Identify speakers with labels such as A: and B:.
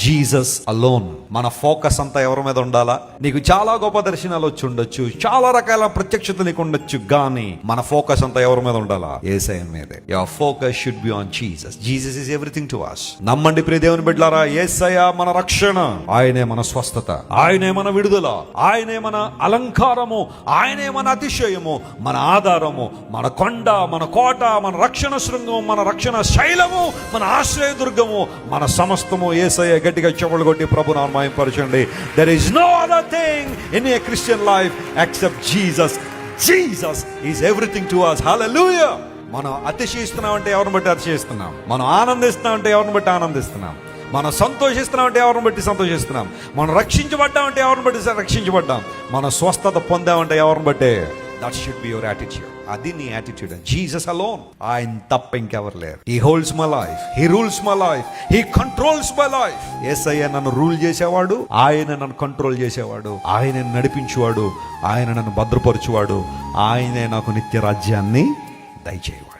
A: Jesus alone. మన focus అంతా ఎవరి మీద ఉండాలా? నీకు చాలా గొప్ప దర్శనాలు వచ్చి ఉండొచ్చు, చాలా రకాల ప్రత్యక్షత నీకు ఉండొచ్చు, కానీ మన ఫోకస్ అంతా ఎవరి మీద ఉండాలా? యేసయ్య మీదే. Your focus should be on Jesus. Jesus is everything to us. నమ్మండి ప్రియ దేవుని బిడ్డలారా, యేసయ్య మన రక్షణ, ఆయనే మన స్వస్థత, ఆయనే మన విడుదల, ఆయనే మన అలంకారము, ఆయనే మన అతిశయము, మన ఆధారము, మన కొండ, మన కోట, మన రక్షణ శృంగం, మన రక్షణ శైలము, మన ఆశ్రయదుర్గము, మన సమస్తము యేసయ్య. గట్టిగా చెవులు కొట్టి ప్రభు నామమున మహిమపరచండి. There is no other thing in a Christian life except Jesus. Jesus is everything to us. Hallelujah. మనం అతిశయిస్తున్నాం అంటే ఎవరిని బట్టి అతిశయిస్తున్నాం, మనం ఆనందిస్తున్నాం అంటే ఎవరిని బట్టి ఆనందిస్తున్నాం, మనం సంతోషిస్తున్నాం అంటే ఎవరిని బట్టి సంతోషిస్తున్నాం, మనం రక్షించబడ్డాం అంటే ఎవరిని బట్టి రక్షించబడ్డాం, మనం స్వస్థత పొందామంటే ఎవరిని బట్టే. That should be your attitude. అది నీ యాటిట్యూడ్. Jesus alone. ఆయన తప్ప ఇంకెవరు లేరు. He holds my life, he rules my life, he controls my life. యేసయ్య నన్ను రూల్ చేసేవాడు, ఆయన నన్ను కంట్రోల్ చేసేవాడు, ఆయన నడిపించేవాడు, ఆయన నన్ను భద్రపరచువాడు, ఆయనే నాకు నిత్య రాజ్యాన్ని దయచేయవాడు.